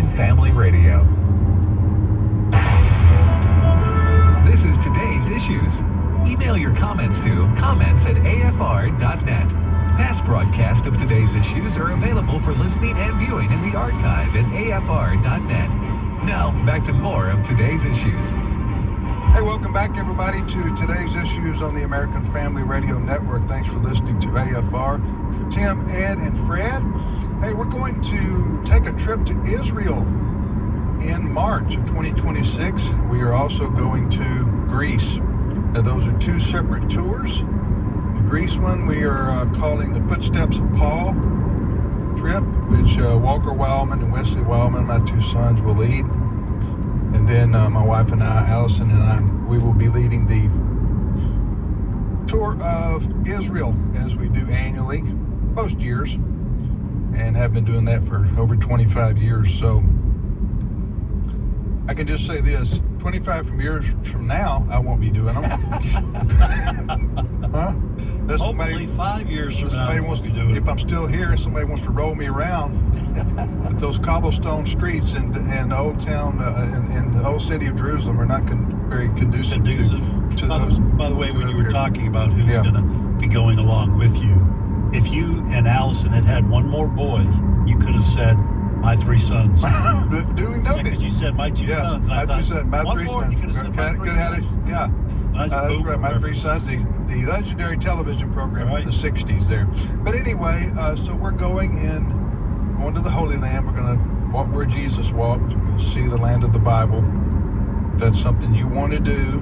American Family Radio. This is today's issues. Email your comments to comments@afr.net. Past broadcasts of today's issues are available for listening and viewing in the archive at afr.net. Now, back to more of today's issues. Hey, welcome back, everybody, to today's issues on the American Family Radio Network. Thanks for listening to AFR. Tim, Ed, and Fred. Hey, we're going to take a trip to Israel in March of 2026. We are also going to Greece. Now, those are two separate tours. The Greece one we are calling the Footsteps of Paul trip, which Walker Wildman and Wesley Wildman, my two sons, will lead. And then my wife and I, Allison and I, we will be leading the tour of Israel as we do annually, most years, and have been doing that for over 25 years. So I can just say this, 25 years from now, I won't be doing them. Huh? Hopefully 5 years from now, if I'm still here, somebody wants to roll me around at those cobblestone streets in the old town, in the old city of Jerusalem are not very conducive to those. By the way, when you were talking about who's going to be going along with you, if you and Allison had one more boy, you could have said, my three sons. Duly noted. Because you said my two sons. My three sons. You could have said my three sons. That's right. My three sons. The legendary television program in the 60s there. But anyway, so we're going to the Holy Land. We're going to walk where Jesus walked. We'll see the land of the Bible. If that's something you want to do,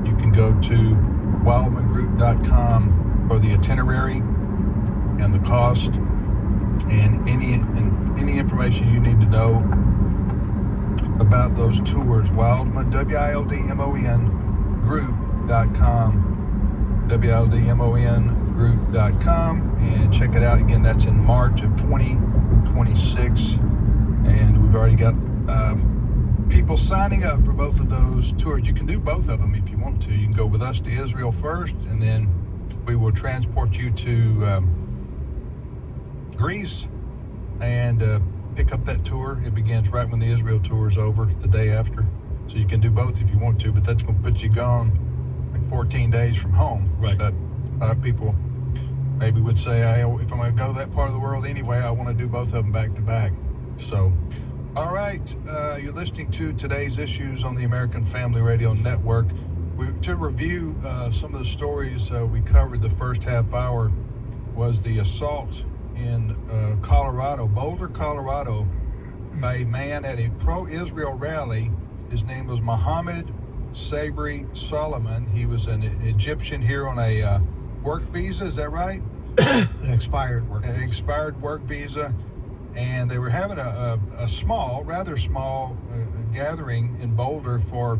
you can go to wildmangroup.com for the itinerary and the cost and any information you need to know about those tours. Wildman, WILDMON group.com, WILDMON group.com, and check it out. Again, that's in March of 2026, and we've already got people signing up for both of those tours. You can do both of them if you want to. You can go with us to Israel first, and then we will transport you to Greece and pick up that tour. It begins right when the Israel tour is over, the day after. So you can do both if you want to, but that's going to put you gone like 14 days from home. Right. But a lot of people maybe would say, if I'm going to go to that part of the world anyway, I want to do both of them back to back. So, all right, you're listening to today's issues on the American Family Radio Network. To review some of the stories we covered the first half hour was the assault in Colorado, Boulder, Colorado, by a man at a pro-Israel rally. His name was Mohammed Sabri Solomon. He was an Egyptian here on a work visa, is that right? An expired work visa. An expired work visa. And they were having a rather small gathering in Boulder for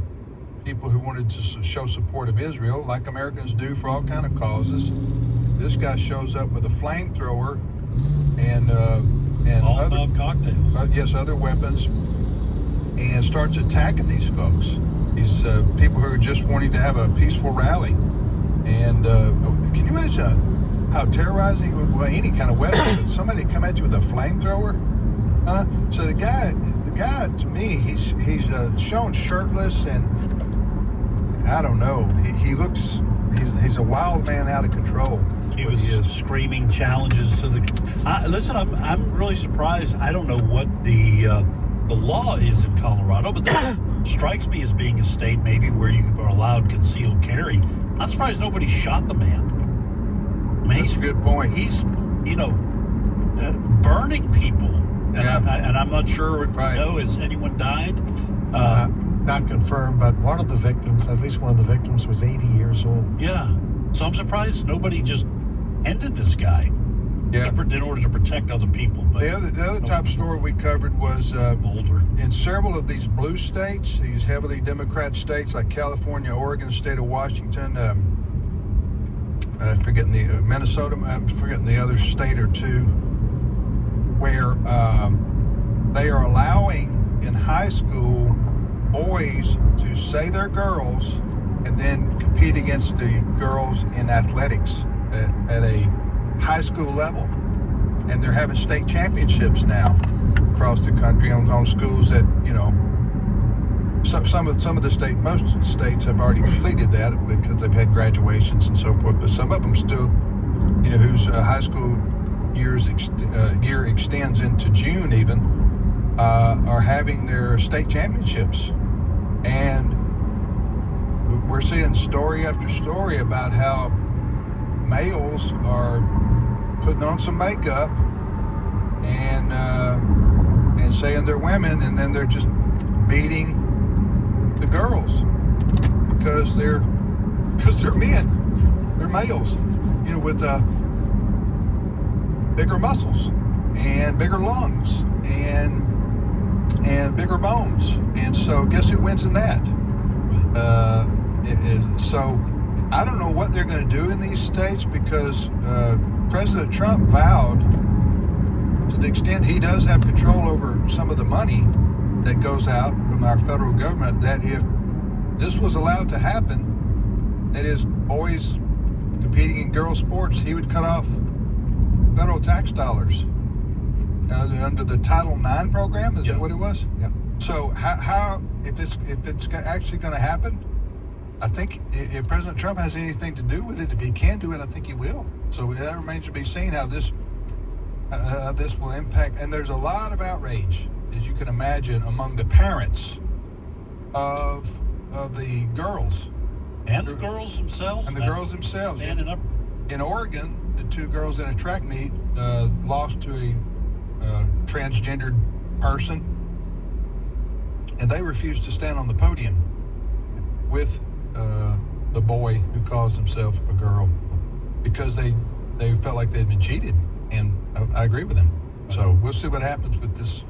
people who wanted to show support of Israel, like Americans do for all kind of causes. This guy shows up with a flamethrower and other cocktails. Other weapons, and starts attacking these folks. These people who are just wanting to have a peaceful rally. And can you imagine how terrorizing any kind of weapon? Somebody come at you with a flamethrower? So the guy to me, he's shown shirtless, and I don't know. He looks. He's a wild man out of control. He was screaming challenges to the. Listen, I'm really surprised. I don't know what the law is in Colorado, but that strikes me as being a state maybe where you are allowed concealed carry. I'm surprised nobody shot the man. I mean, that's a good point. He's burning people, and I'm not sure if has anyone died. Not confirmed, but one of the victims, at least one of the victims, was 80 years old. Yeah. So I'm surprised nobody just ended this guy in order to protect other people. But the other top story we covered was Boulder. In several of these blue states, these heavily Democrat states like California, Oregon, state of Washington, I'm forgetting the Minnesota, I'm forgetting the other state or two, where they are allowing in high school boys to say they're girls and then compete against the girls in athletics at a high school level. And they're having state championships now. Of across the country on schools that, you know, some of the most states have already completed that because they've had graduations and so forth, but some of them still, you know, whose high school year extends into June even, are having their state championships. And we're seeing story after story about how males are putting on some makeup and saying they're women, and then they're just beating the girls because they're men, they're males, you know, with bigger muscles and bigger lungs and bigger bones. And so guess who wins in that? So I don't know what they're going to do in these states, because President Trump vowed, to the extent he does have control over some of the money that goes out from our federal government, that if this was allowed to happen, that is, boys competing in girls' sports, he would cut off federal tax dollars under the Title IX program. Is that what it was? Yeah. So how if it's actually going to happen, I think if President Trump has anything to do with it, if he can do it, I think he will. So that remains to be seen how this will impact. And there's a lot of outrage, as you can imagine, among the parents of the girls. And the girls themselves. And the girls themselves. Standing up. In Oregon, the two girls in a track meet lost to a transgendered person, and they refused to stand on the podium with the boy who calls himself a girl, because they felt like they'd been cheated. And I agree with them. So we'll see what happens with this.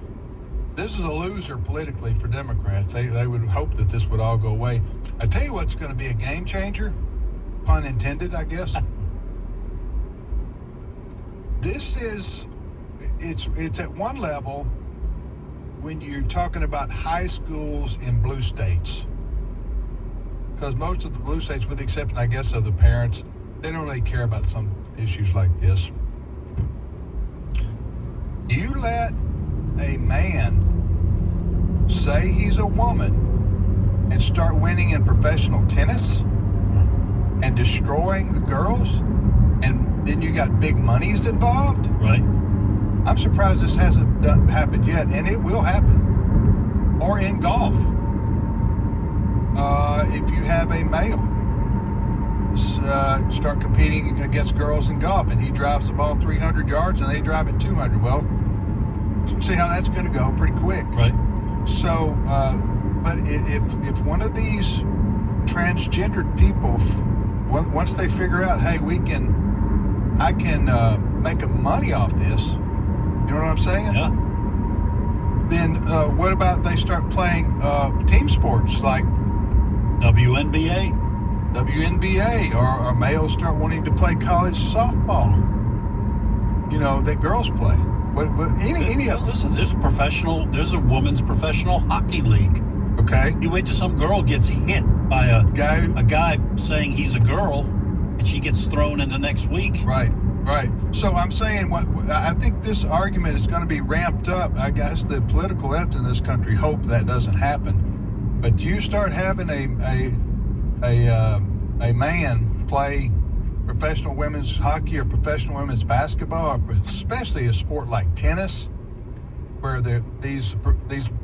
This is a loser politically for Democrats. They would hope that this would all go away. I tell you what's going to be a game changer, pun intended, I guess. It's at one level when you're talking about high schools in blue states, because most of the blue states, with the exception, I guess, of the parents, they don't really care about some issues like this. You let a man say he's a woman and start winning in professional tennis and destroying the girls, and then you got big monies involved. Right. I'm surprised this hasn't happened yet, and it will happen. Or in golf, if you have a male start competing against girls in golf, and he drives the ball 300 yards and they drive it 200, well, you can see how that's going to go pretty quick. Right. So, but if one of these transgendered people, once they figure out, hey, I can make money off this, you know what I'm saying? Yeah. Then what about they start playing team sports like WNBA, or males start wanting to play college softball, you know, that girls play. Any of them. Listen, there's a women's professional hockey league. Okay. You wait till some girl gets hit by a guy saying he's a girl, and she gets thrown in the next week. Right. So I'm saying, I think this argument is going to be ramped up. I guess the political left in this country hope that doesn't happen. But you start having a man play professional women's hockey or professional women's basketball, or especially a sport like tennis, where these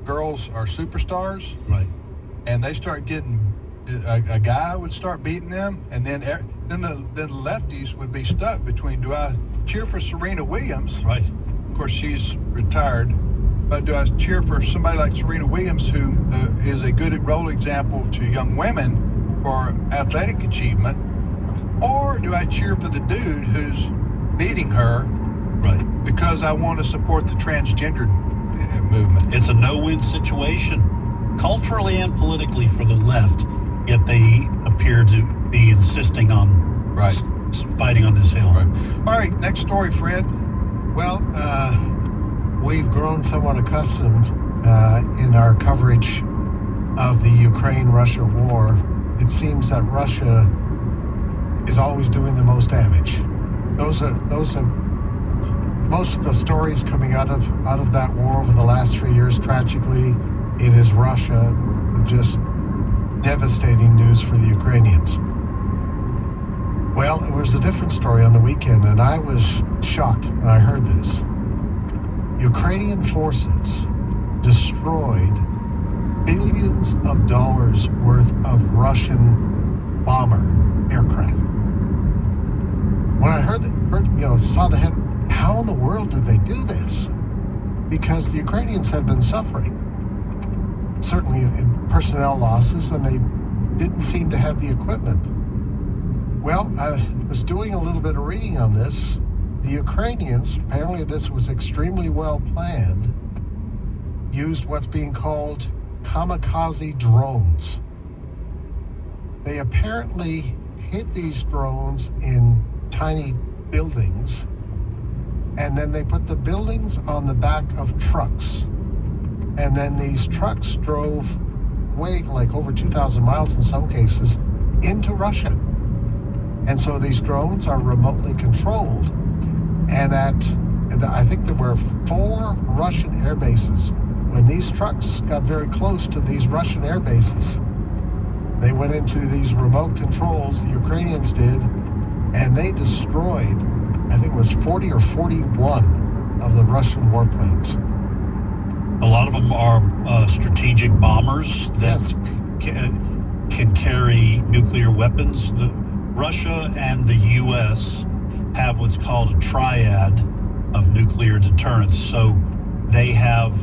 girls are superstars, right? And they start getting a guy would start beating them, and then the lefties would be stuck between, do I cheer for Serena Williams? Right. Of course, she's retired. But do I cheer for somebody like Serena Williams, who is a good role example to young women for athletic achievement? Or do I cheer for the dude who's beating her, right, because I want to support the transgender movement? It's a no-win situation, culturally and politically, for the left, yet they appear to be insisting on fighting on this hill. Right. All right, next story, Fred. Well, we've grown somewhat accustomed in our coverage of the Ukraine-Russia war. It seems that Russia is always doing the most damage. Those are most of the stories coming out of that war over the last 3 years, tragically, it is Russia. Just devastating news for the Ukrainians. Well, it was a different story on the weekend, and I was shocked when I heard this. Ukrainian forces destroyed billions of dollars worth of Russian bomber aircraft. When I saw the head, how in the world did they do this? Because the Ukrainians had been suffering, certainly in personnel losses, and they didn't seem to have the equipment. Well, I was doing a little bit of reading on this. The Ukrainians, apparently this was extremely well planned, used what's being called kamikaze drones. They apparently hid these drones in tiny buildings, and then they put the buildings on the back of trucks. And then these trucks drove way, like over 2,000 miles in some cases, into Russia. And so these drones are remotely controlled. And I think there were 4 Russian air bases. When these trucks got very close to these Russian air bases, they went into these remote controls, the Ukrainians did, and they destroyed, I think it was 40 or 41 of the Russian warplanes. A lot of them are strategic bombers that Yes. can carry nuclear weapons. Russia and the U.S. have what's called a triad of nuclear deterrence. So they have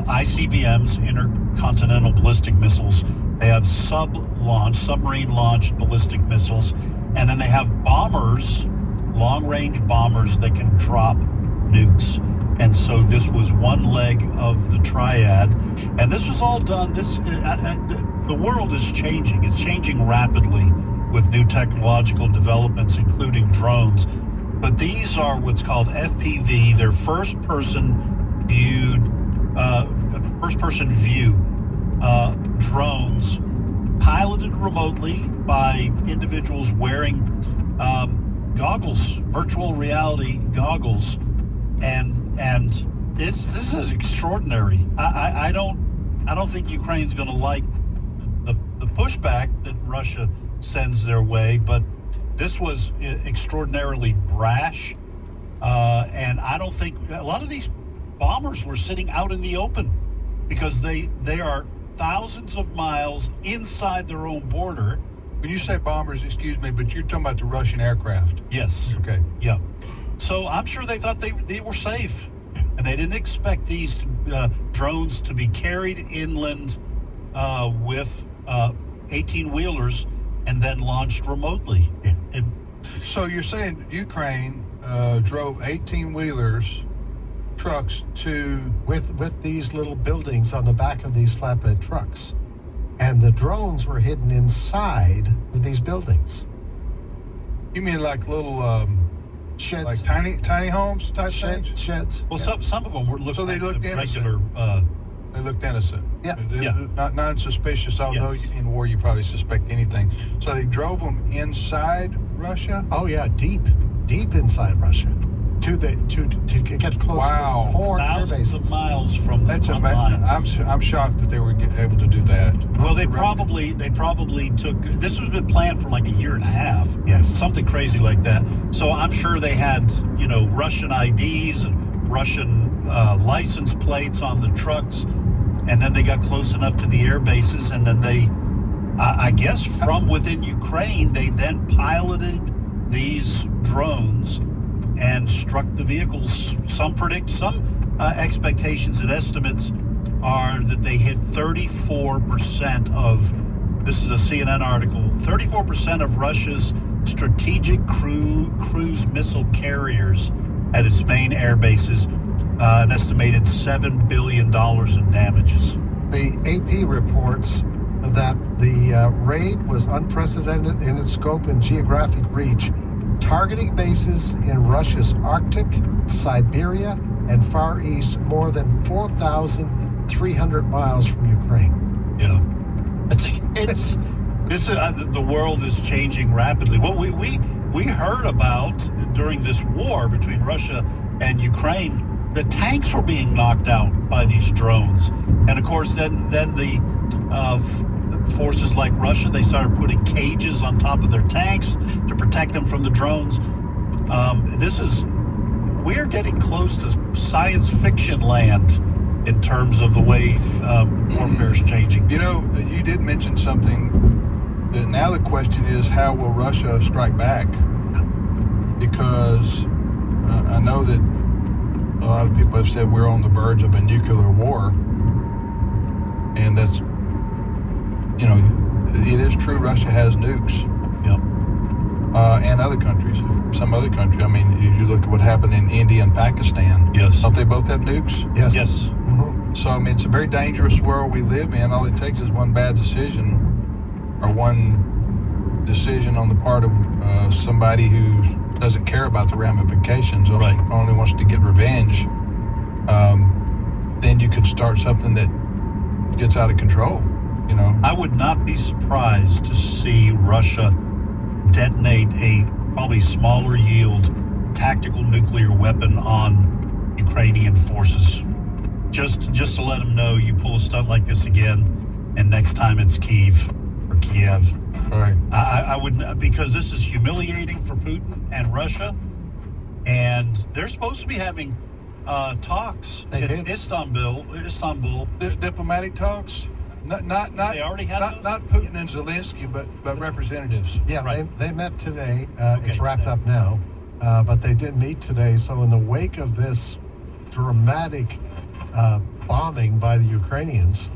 ICBMs, intercontinental ballistic missiles. They have submarine-launched ballistic missiles. And then they have bombers, long-range bombers that can drop nukes. And so this was one leg of the triad. And this was all done, the world is changing. It's changing rapidly with new technological developments, including drones. But these are what's called FPV. They're first-person view drones piloted remotely by individuals wearing goggles, virtual reality goggles. And this is extraordinary. I don't think Ukraine's going to like the pushback that Russia sends their way, but this was extraordinarily brash, and I don't think a lot of these bombers were sitting out in the open because they are thousands of miles inside their own border. When you say bombers, excuse me, but you're talking about the Russian aircraft. Yes. Okay. Yeah. So I'm sure they thought they were safe, and they didn't expect these drones to be carried inland with 18-wheelers and then launched remotely. So you're saying Ukraine drove 18-wheelers, trucks to... With these little buildings on the back of these flatbed trucks. And the drones were hidden inside of these buildings. You mean like little... Sheds. Like tiny homes type things? Sheds. Well, some of them were looking So they looked regular. They looked innocent. Yeah. Not non-suspicious, although Yes. in war you probably suspect anything. So they drove them inside Russia? Oh yeah, deep inside Russia, to get close Wow. to 4 air Thousands of bases. miles from the That's front amazing. lines. I'm shocked that they were able to do that. Well, they probably took. This has been planned for like a year and a half. Yes. Something crazy like that. So I'm sure they had, Russian IDs and Russian license plates on the trucks, and then they got close enough to the air bases, and then they, I guess, from within Ukraine, they then piloted these drones and struck the vehicles. Some expectations and estimates are that they hit 34% of, this is a CNN article, 34% of Russia's strategic cruise missile carriers at its main air bases, an estimated $7 billion in damages. The AP reports that the raid was unprecedented in its scope and geographic reach, targeting bases in Russia's Arctic, Siberia, and Far East, more than 4,300 miles from Ukraine. Yeah, the world is changing rapidly. What we heard about during this war between Russia and Ukraine, the tanks were being knocked out by these drones. And of course, then the forces like Russia, they started putting cages on top of their tanks to protect them from the drones. We're getting close to science fiction land in terms of the way warfare is changing. You know, you did mention something that now the question is, how will Russia strike back? Because I know that a lot of people have said we're on the verge of a nuclear war. And that's, you know, it is true Russia has nukes. Yep. And other countries, some other country. I mean, you look at what happened in India and Pakistan. Yes. Don't they both have nukes? Yes. Yes. Mm-hmm. So, I mean, it's a very dangerous world we live in. All it takes is one bad decision or one decision on the part of somebody who doesn't care about the ramifications, Right. only wants to get revenge. Then you could start something that gets out of control, you know. I would not be surprised to see Russia detonate a probably smaller yield tactical nuclear weapon on Ukrainian forces. Just to let them know, you pull a stunt like this again, and next time it's Kiev. All right. I wouldn't, because this is humiliating for Putin and Russia, and they're supposed to be having talks in Istanbul. Diplomatic talks? Not They already had those? not Putin and Zelensky, but representatives. Yeah, Right. they met today. Okay, It's wrapped today. up now, but they did meet today. So in the wake of this dramatic bombing by the Ukrainians,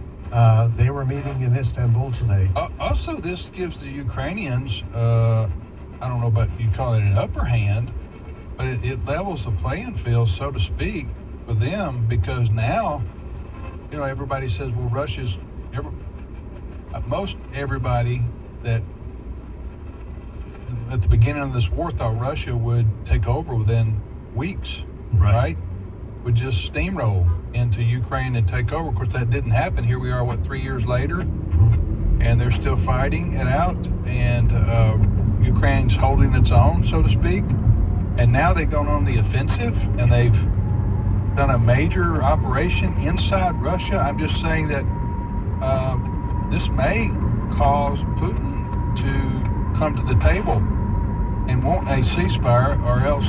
they were meeting in Istanbul today. Also, this gives the Ukrainians, I don't know about you call it an upper hand, but it levels the playing field, so to speak, for them, because now, you know, everybody says, well, most everybody that at the beginning of this war thought Russia would take over within weeks, right? Would just steamroll into Ukraine and take over. Of course, that didn't happen. Here we are, 3 years later, and they're still fighting it out, and Ukraine's holding its own, so to speak. And now they've gone on the offensive, and they've done a major operation inside Russia. I'm just saying that this may cause Putin to come to the table and want a ceasefire, or else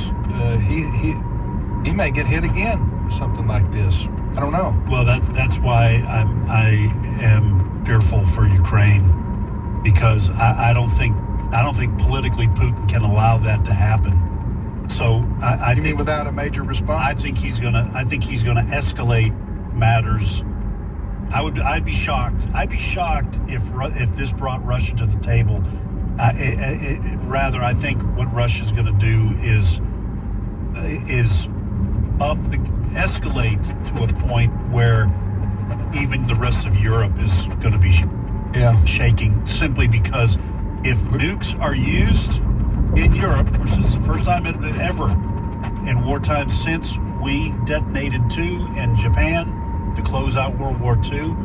he may get hit again with something like this. I don't know. Well, that's why I am fearful for Ukraine, because I don't think politically Putin can allow that to happen. So I You mean think without a major response? I think he's gonna escalate matters. I'd be shocked. I'd be shocked if this brought Russia to the table. Rather, I think what Russia's going to do is escalate to a point where even the rest of Europe is going to be shaking, simply because if nukes are used in Europe, which is the first time ever in wartime since we detonated 2 in Japan to close out World War II,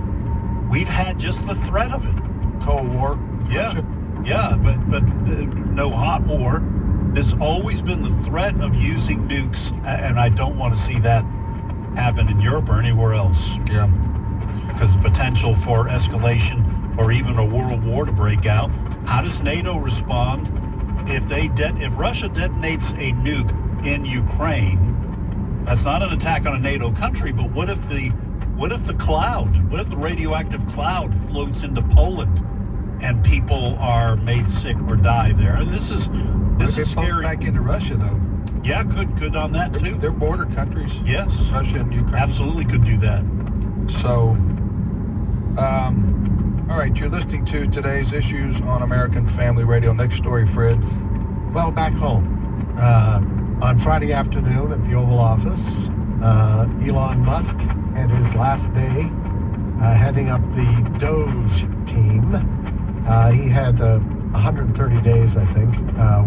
we've had just the threat of it. Cold War. Yeah, Russia. yeah, but no hot war. There's always been the threat of using nukes, and I don't want to see that happen in Europe or anywhere else, Yeah. because the potential for escalation or even a world war to break out. How does NATO respond if Russia detonates a nuke in Ukraine? That's not an attack on a NATO country, but what if the radioactive cloud floats into Poland and people are made sick or die there? This is scary. Back into Russia, though. Yeah, could on that too. They're border countries. Yes, Russia and Ukraine. absolutely could do that. So, all right, you're listening to today's issues on American Family Radio. Next story, Fred. Well, back home, on Friday afternoon at the Oval Office, Elon Musk had his last day heading up the Doge team. He had 130 days, I think,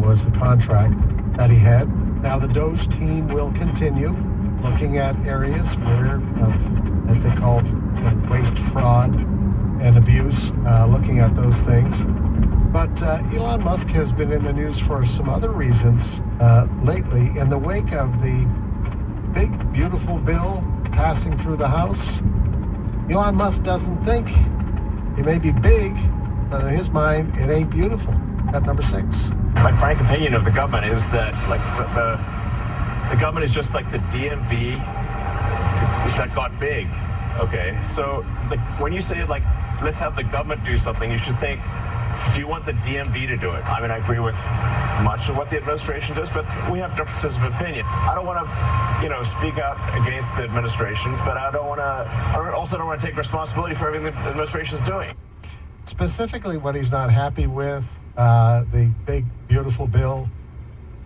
was the contract that he had. Now the Doge team will continue looking at areas where, as they call it, waste, fraud, and abuse, looking at those things. But Elon Musk has been in the news for some other reasons lately. In the wake of the big, beautiful bill passing through the House, Elon Musk doesn't think it may be big, but in his mind, it ain't beautiful. At number 6. My frank opinion of the government is that, like, the government is just like the DMV that got big. Okay, so when you say, like, let's have the government do something, you should think, do you want the DMV to do it? I mean, I agree with much of what the administration does, but we have differences of opinion. I don't want to, speak out against the administration, but I also don't want to take responsibility for everything the administration is doing. Specifically, what he's not happy with, the big, beautiful bill,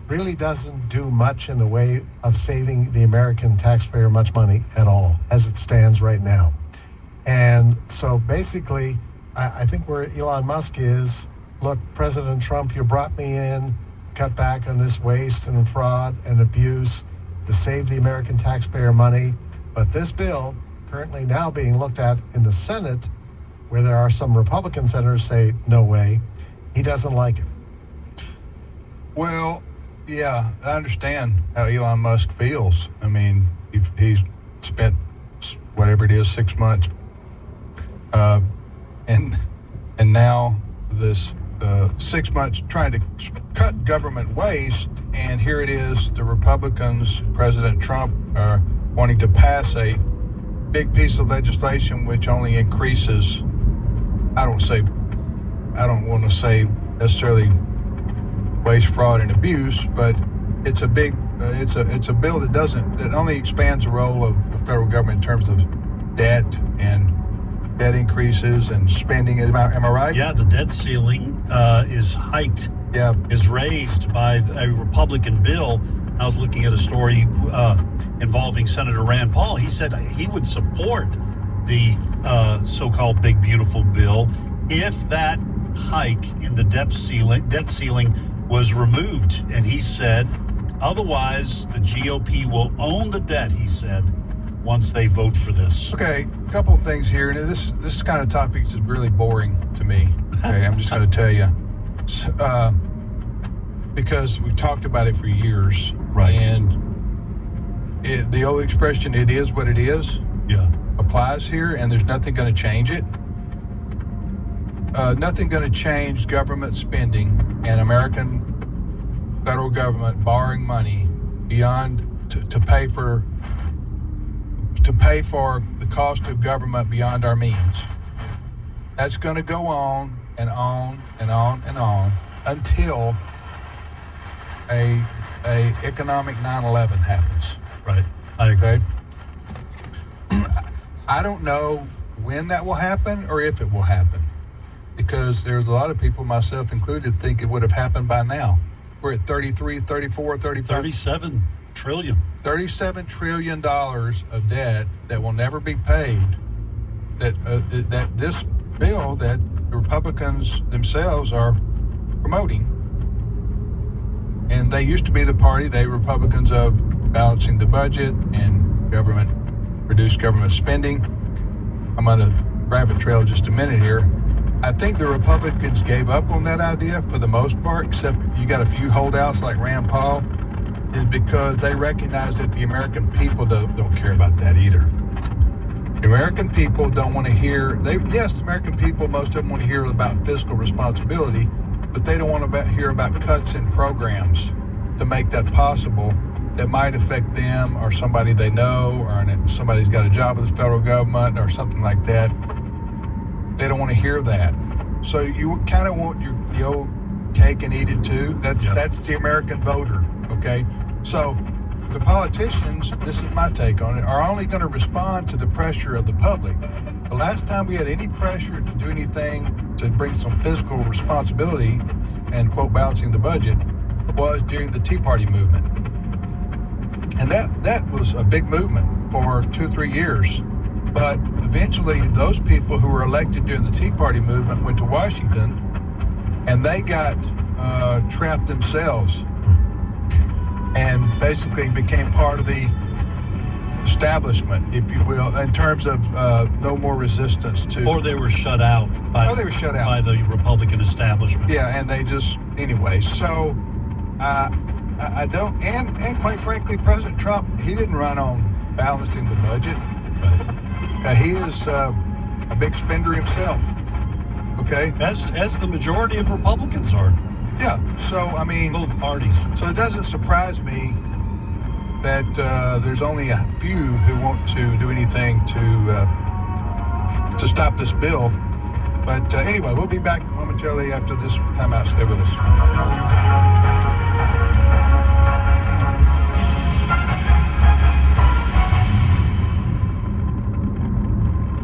really doesn't do much in the way of saving the American taxpayer much money at all, as it stands right now. And so basically, I think where Elon Musk is, look, President Trump, you brought me in, cut back on this waste and fraud and abuse to save the American taxpayer money. But this bill, currently now being looked at in the Senate, where there are some Republican senators say, no way, he doesn't like it. Well, yeah, I understand how Elon Musk feels. I mean, he's spent whatever it is, 6 months, and now this 6 months trying to cut government waste, and here it is, the Republicans, President Trump, are wanting to pass a big piece of legislation which only increases, I don't want to say necessarily waste, fraud, and abuse, but it's a big, it's a bill that only expands the role of the federal government in terms of debt and debt increases and spending. Am I right? Yeah, the debt ceiling is hiked. Yeah, is raised by a Republican bill. I was looking at a story involving Senator Rand Paul. He said he would support the so-called big beautiful bill if that hike in the debt ceiling was removed. And he said, otherwise, the GOP will own the debt, he said, once they vote for this. Okay, a couple of things here. And this kind of topic is really boring to me. Okay, I'm just going to tell you. Because we talked about it for years. Right. And the old expression, it is what it is, applies here, and there's nothing going to change it. Nothing going to change government spending and American federal government borrowing money beyond to pay for the cost of government beyond our means. That's going to go on and on and on and on until a economic 9/11 happens. Right. I agree. Okay. I don't know when that will happen or if it will happen, because there's a lot of people, myself included, think it would have happened by now. We're at 33, 34, 35. 37 trillion. $37 trillion of debt that will never be paid. That this bill that the Republicans themselves are promoting, and they used to be the party, they Republicans, of balancing the budget and reduced government spending. I'm on a rabbit trail just a minute here. I think the Republicans gave up on that idea for the most part, except you got a few holdouts like Rand Paul, is because they recognize that the American people don't care about that either. The American people don't want to hear, yes, the American people, most of them want to hear about fiscal responsibility, but they don't want to hear about cuts in programs to make that possible that might affect them or somebody they know, or somebody's got a job with the federal government or something like that. They don't want to hear that. So you kind of want the old cake and eat it too. That's the American voter, okay? So the politicians, this is my take on it, are only going to respond to the pressure of the public. The last time we had any pressure to do anything to bring some fiscal responsibility and, quote, balancing the budget was during the Tea Party movement. And that was a big movement for 2 or 3 years. But eventually those people who were elected during the Tea Party movement went to Washington, and they got trapped themselves and basically became part of the establishment, if you will, in terms of no more resistance to. Or they were shut out by, by the Republican establishment. Yeah, and they just, anyway. So I don't, and quite frankly, President Trump, he didn't run on balancing the budget. He is a big spender himself. Okay? As the majority of Republicans are. Yeah, so I mean, both parties. So it doesn't surprise me that there's only a few who want to do anything to stop this bill. But anyway, we'll be back momentarily after this timeout. Stay with us.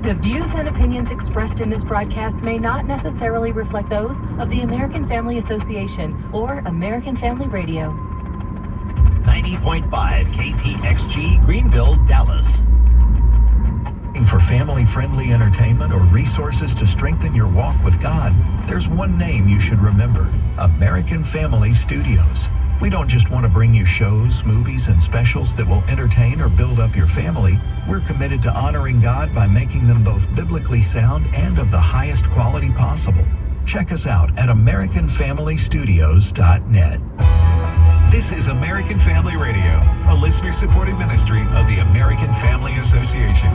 The views and opinions expressed in this broadcast may not necessarily reflect those of the American Family Association or American Family Radio. 90.5 KTXG Greenville, Dallas. For family-friendly entertainment or resources to strengthen your walk with God, there's one name you should remember: American Family Studios. We don't just want to bring you shows, movies, and specials that will entertain or build up your family. We're committed to honoring God by making them both biblically sound and of the highest quality possible. Check us out at AmericanFamilyStudios.net. This is American Family Radio, a listener-supported ministry of the American Family Association.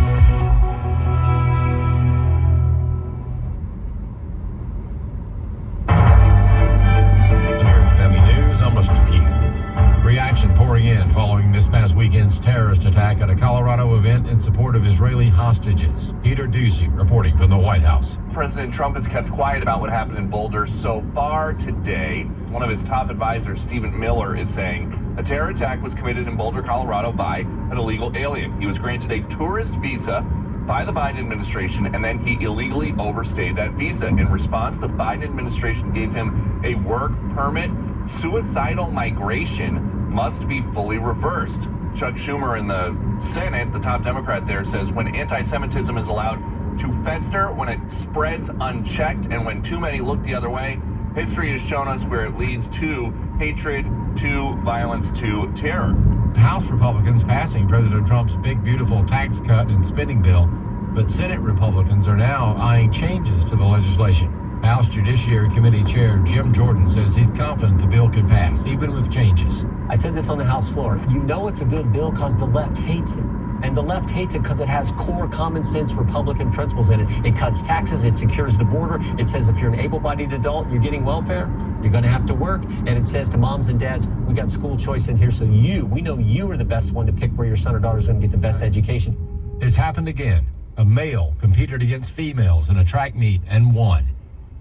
Reaction pouring in following this past weekend's terrorist attack at a Colorado event in support of Israeli hostages. Peter Ducey reporting from the White House. President Trump has kept quiet about what happened in Boulder so far today. One of his top advisors, Stephen Miller, is saying a terror attack was committed in Boulder, Colorado by an illegal alien. He was granted a tourist visa by the Biden administration, and then he illegally overstayed that visa. In response, the Biden administration gave him a work permit. Suicidal migration must be fully reversed. Chuck Schumer in the Senate, the top Democrat there, says when anti-Semitism is allowed to fester, when it spreads unchecked, and when too many look the other way, history has shown us where it leads to hatred, to violence, to terror. House Republicans passing President Trump's big, beautiful tax cut and spending bill, but Senate Republicans are now eyeing changes to the legislation. House Judiciary Committee Chair Jim Jordan says he's confident the bill can pass, even with changes. I said this on the House floor. You know it's a good bill because the left hates it. And the left hates it because it has core common sense Republican principles in it. It cuts taxes, it secures the border. It says if you're an able-bodied adult, you're getting welfare, you're going to have to work. And it says to moms and dads, we got school choice in here, so we know you are the best one to pick where your son or daughter is going to get the best education. It's happened again. A male competed against females in a track meet and won.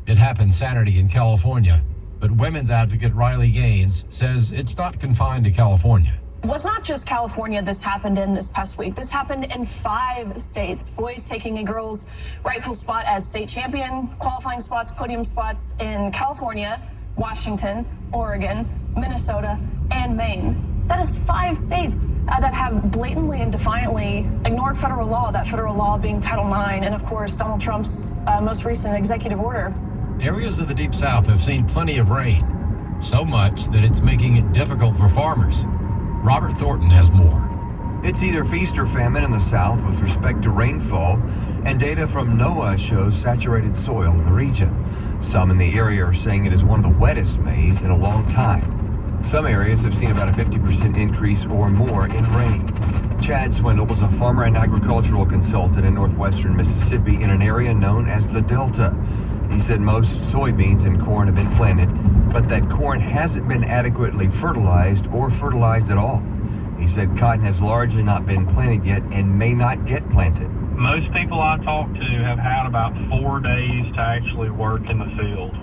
It happened Saturday in California, but women's advocate Riley Gaines says it's not confined to California. It was not just California this happened in this past week. This happened in 5 states. Boys taking a girl's rightful spot as state champion, qualifying spots, podium spots in California, Washington, Oregon, Minnesota, and Maine. That is 5 states that have blatantly and defiantly ignored federal law, that federal law being Title IX, and of course, Donald Trump's most recent executive order. Areas of the Deep South have seen plenty of rain, so much that it's making it difficult for farmers. Robert Thornton has more. It's either feast or famine in the South with respect to rainfall, and data from NOAA shows saturated soil in the region. Some in the area are saying it is one of the wettest Mays in a long time. Some areas have seen about a 50% increase or more in rain. Chad Swindle was a farmer and agricultural consultant in northwestern Mississippi in an area known as the Delta. He said most soybeans and corn have been planted, but that corn hasn't been adequately fertilized or fertilized at all. He said cotton has largely not been planted yet and may not get planted. Most people I talk to have had about 4 days to actually work in the field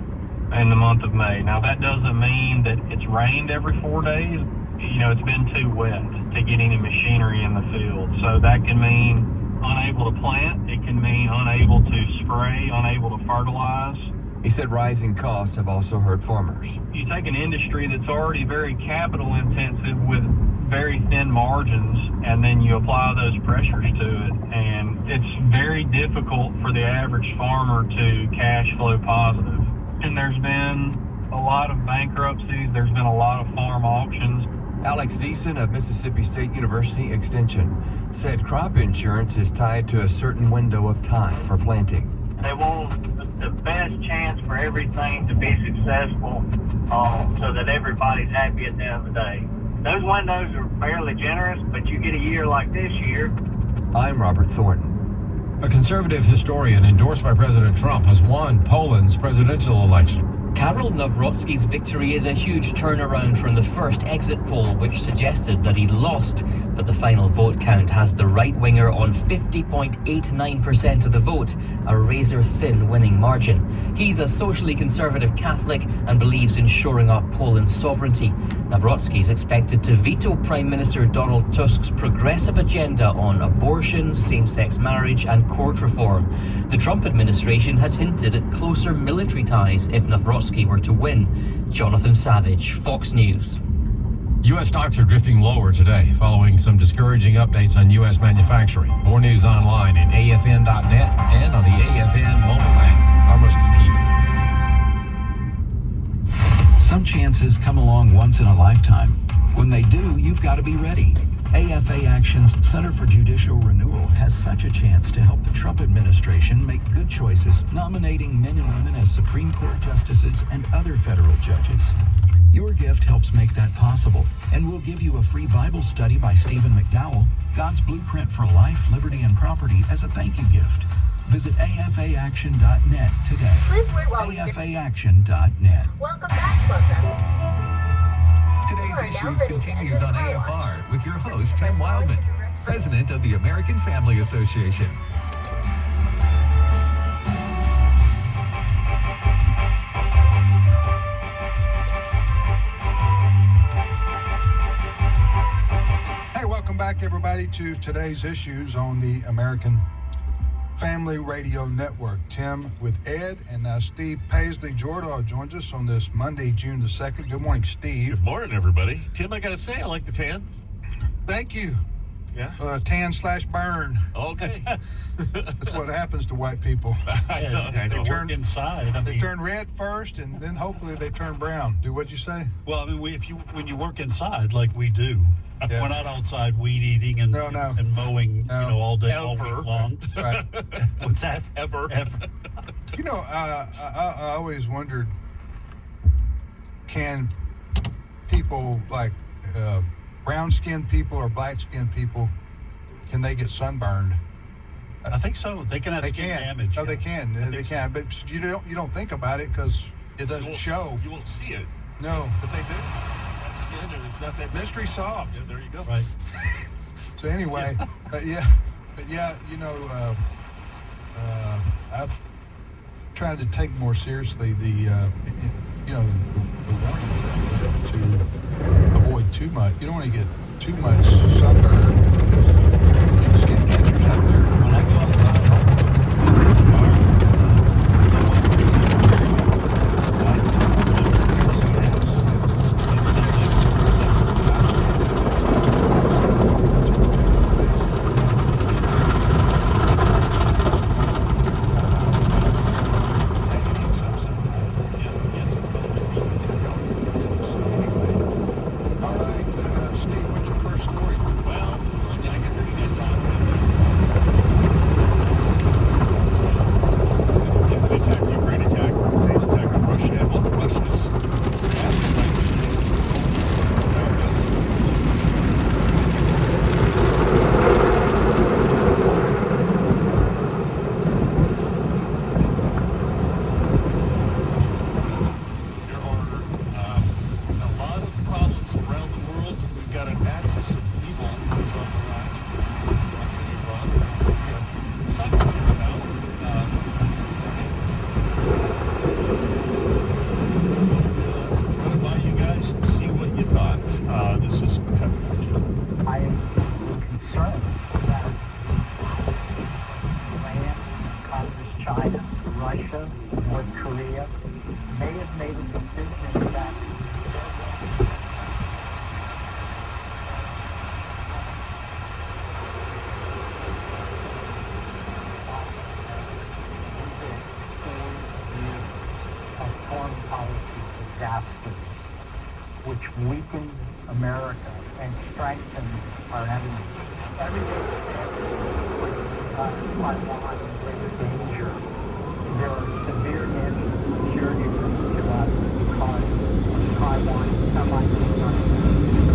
in the month of May. Now that doesn't mean that it's rained every 4 days. You know, it's been too wet to get any machinery in the field. So that can mean unable to plant, it can mean unable to spray, unable to fertilize. He said rising costs have also hurt farmers. You take an industry that's already very capital intensive with very thin margins, and then you apply those pressures to it, and it's very difficult for the average farmer to cash flow positive. And there's been a lot of bankruptcies, there's been a lot of farm auctions. Alex Deason of Mississippi State University Extension said crop insurance is tied to a certain window of time for planting. They want the best chance for everything to be successful so that everybody's happy at the end of the day. Those windows are fairly generous, but you get a year like this year. I'm Robert Thornton. A conservative historian endorsed by President Trump has won Poland's presidential election. Karol Nawrocki's victory is a huge turnaround from the first exit poll, which suggested that he lost, but the final vote count has the right-winger on 50.89% of the vote, a razor-thin winning margin. He's a socially conservative Catholic and believes in shoring up Poland's sovereignty. Nawrocki is expected to veto Prime Minister Donald Tusk's progressive agenda on abortion, same-sex marriage and court reform. The Trump administration had hinted at closer military ties if Nawrocki were to win. Jonathan Savage, Fox News. U.S. stocks are drifting lower today, following some discouraging updates on U.S. manufacturing. More news online at afn.net and on the AFN mobile app. I'm Rusty Key. Some chances come along once in a lifetime. When they do, you've got to be ready. AFA Action's Center for Judicial Renewal has such a chance to help the Trump administration make good choices, nominating men and women as Supreme Court justices and other federal judges. Your gift helps make that possible, and we'll give you a free Bible study by Stephen McDowell, God's Blueprint for Life, Liberty, and Property, as a thank you gift. Visit afaaction.net today. afaaction.net. Welcome back, Welcome. Today's Issues continues on AFR with your host, Tim Wildman, President of the American Family Association. Hey, welcome back, everybody, to today's Issues on the American Family Radio Network. Tim with Ed, and now Steve Paisley Jordahl joins us on this Monday, June the 2nd. Good morning, Steve. Good morning, everybody. Tim, I got to say, I like the tan. Thank you. Yeah. Tan/burn. Okay. That's what happens to white people. I know. They turn inside. They turn red first, and then hopefully they turn brown. Do what you say? Well, I mean, when you work inside like we do, we're not outside weed eating and mowing, all day, all week long. Right. What's that? Ever. You know, I always wondered, can people like brown-skinned people or black-skinned people, can they get sunburned? I think so. They can have skin damage. Oh, they can. They can. But you don't think about it because it doesn't show. You won't see it. No, but they do. Skin, and it's not that mystery solved. Yeah, there you go. Right. So anyway, I've tried to take more seriously the warning to avoid too much. You don't want to get too much sunburn. Skin cancers out there. When I go outside, which weakened America and strikes and are having everything Taiwan in greater danger. There are severe national security risks to us because of Taiwan semi-construction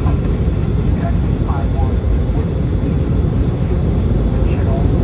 companies protecting Taiwan with should also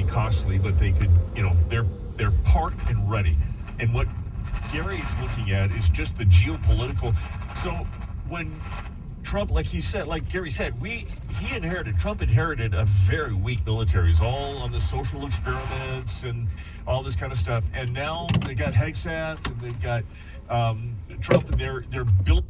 costly, but they could, they're parked and ready. And what Gary is looking at is just the geopolitical. So when Trump, like Gary said, Trump inherited a very weak military. It's all on the social experiments and all this kind of stuff. And now they got Hegseth and they've got Trump, and they're built